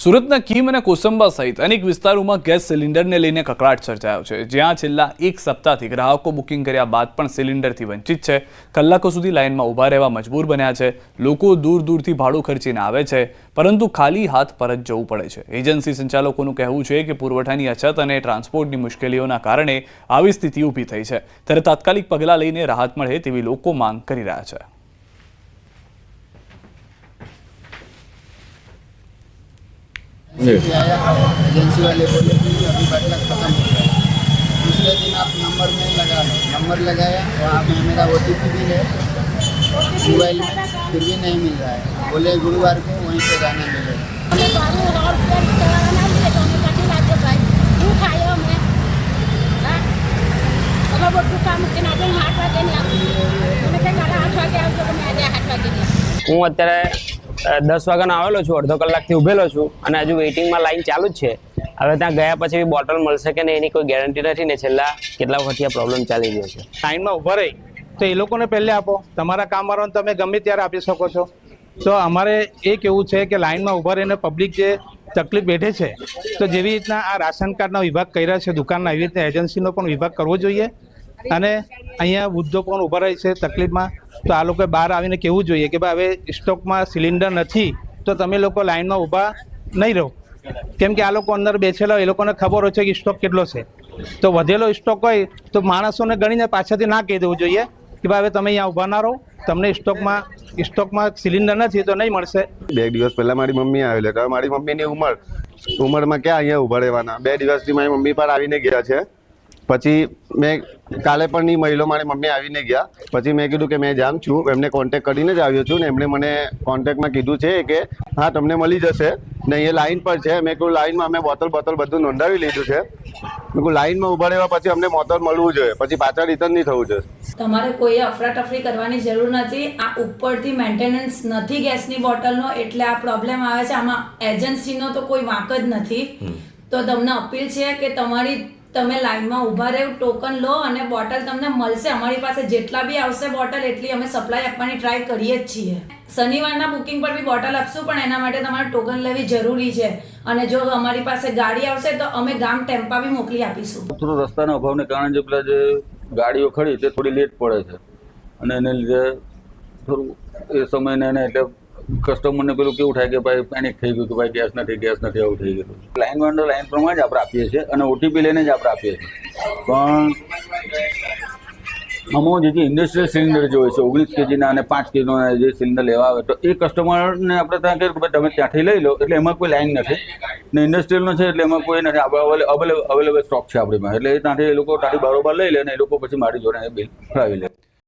સુરતના કીમ અને કોસંબા સહિત અનેક વિસ્તારોમાં ગેસ સિલિન્ડરને લઈને કકળાટ સર્જાયો છે, જ્યાં છેલ્લા એક સપ્તાહથી ગ્રાહકો બુકિંગ કર્યા બાદ પણ સિલિન્ડરથી વંચિત છે। કલાકો સુધી લાઇનમાં ઊભા રહેવા મજબૂર બન્યા છે। લોકો દૂર દૂરથી ભાડું ખર્ચીને આવે છે, પરંતુ ખાલી હાથ પરત જવું પડે છે। એજન્સી સંચાલકોનું કહેવું છે કે પુરવઠાની અછત અને ટ્રાન્સપોર્ટની મુશ્કેલીઓના કારણે આવી સ્થિતિ ઊભી થઈ છે, ત્યારે તાત્કાલિક પગલાં લઈને રાહત મળે તેવી લોકો માંગ કરી રહ્યા છે। एजेंसी वाले बोले कि अभी बटला खत्म हो गया। दूसरे दिन आप नंबर में लगा लो, नंबर लगाया वहाँ पे मेरा OTP भी है मोबाइल में, फिर भी नहीं मिल रहा है। बोले गुरुवार को वहीं पे जाना मिलेगा। હું અત્યારે 10 વાગ્યાનો આવેલો છું, અડધો કલાકથી ઊભેલો છું અને હજુ વેઇટિંગમાં લાઈન ચાલુ જ છે। હવે ત્યાં ગયા પછી બોટલ મળશે કે નહીં એની કોઈ ગેરંટી નથી ને છેલ્લા કેટલા વખતથી આ પ્રોબ્લેમ ચાલી રહ્યો છે। લાઈનમાં ઊભા રહી તો એ લોકોને પહેલે આપો, તમારા કામવાળાને તમે ગમે ત્યારે આપી શકો છો। તો અમારે એ કહેવું છે કે લાઈનમાં ઊભા રહીને પબ્લિક જે તકલીફ બેઠે છે, તો જેવી રીતના આ રાશન કાર્ડના વિભાગ કર્યા છે દુકાનના, એવી રીતના એજન્સીનો પણ વિભાગ કરવો જોઈએ। અને અહીંયા વૃદ્ધો પણ ઊભા રહે છે તકલીફમાં, તો આ લોકોએ બહાર આવીને કહેવું જોઈએ કે ભાઈ હવે સ્ટોકમાં સિલિન્ડર નથી તો તમે લોકો લાઈનમાં ઊભા નહીં રહો, કેમ કે આ લોકો અંદર બેસેલા એ લોકોને ખબર હોય છે કે સ્ટોક કેટલો છે। તો વધેલો સ્ટોક હોય તો માણસોને ગણીને પાછળથી ના કહી દેવું જોઈએ કે ભાઈ હવે તમે અહીંયા ઊભા ના રહો, તમને સ્ટોકમાં સિલિન્ડર નથી તો નહીં મળશે। 2 દિવસ પહેલાં મારી મમ્મી આવેલી, તો મારી મમ્મીની ઉંમરમાં ક્યાં અહીંયા ઊભા રહેવાના। 2 દિવસથી મારી મમ્મી પર આવીને ગયા છે। પછી મેં કાલે પણ ની મહિલો મારી મમ્મી આવીને ગયા, પછી મેં કીધું કે મેં જામ છું, એમને કોન્ટેક્ટ કરીને જ આવ્યો છું ને એમણે મને કોન્ટેક્ટમાં કીધું છે કે હા તમને મળી જશે ને એ લાઈન પર છે। મેં કહ્યું લાઈનમાં અમે બોટલ બધું નોંધાવી લીધું છે। મેં કહ્યું લાઈનમાં ઊભા રહેવા પછી અમને બોટલ મળવું જોઈએ, પછી પાછા રિટર્ન નહીં થવું જોઈએ। તમારે કોઈ અફરાતફરી કરવાની જરૂર નથી। આ ઉપરથી મેન્ટેનન્સ નથી ગેસની બોટલનો, એટલે આ પ્રોબ્લેમ આવે છે। આમાં એજન્સીનો તો કોઈ વાંક જ નથી। તો તમને અપીલ છે કે તમે લાઈનમાં ઊભા રહો, ટોકન લો અને બોટલ તમને મળશે। અમારી પાસે જેટલા બી આવશે બોટલ એટલી અમે સપ્લાય આપવાની ટ્રાય કરીએ જ છીએ। શનિવારના બુકિંગ પર બી બોટલ આપશું, પણ એના માટે તમારે ટોકન લેવી જરૂરી છે। અને જો અમારી પાસે ગાડી આવશે તો અમે ગામ ટેમ્પા બી મોકલી આપીશું। થોડો રસ્તાના અભાવને કારણે જે પેલા જે ગાડીઓ ખડી તે થોડી લેટ પડે છે અને એને લીધે થોડું એ સમયને એને એટલે કસ્ટમરને પેલું કેવું થાય કે ભાઈ પેનિક થઈ ગયું કે ભાઈ ગેસ નથી આવું થઈ ગયું। લાઈન વાંડો લાઈન પ્રમાણે જ આપણે આપીએ છીએ અને OTP લઈને જ આપણે આપીએ છીએ, પણ આમાં જે ઇન્ડસ્ટ્રીયલ સિલિન્ડર જે હોય છે 19 kgના અને 5 kgના જે સિલિન્ડર લેવા આવે તો એ કસ્ટમરને આપણે ત્યાં કહ્યું કે ભાઈ તમે ત્યાંથી લઈ લો, એટલે એમાં કોઈ લાઈન નથી ને ઇન્ડસ્ટ્રીયલનો છે એટલે એમાં કોઈ નથી, અવેલેબલ સ્ટોક છે આપણીમાં, એટલે એ ત્યાંથી એ લોકો ત્યાંથી બરોબર લઈ લે અને એ લોકો પછી મારી જોડે બિલ ફાવી લે।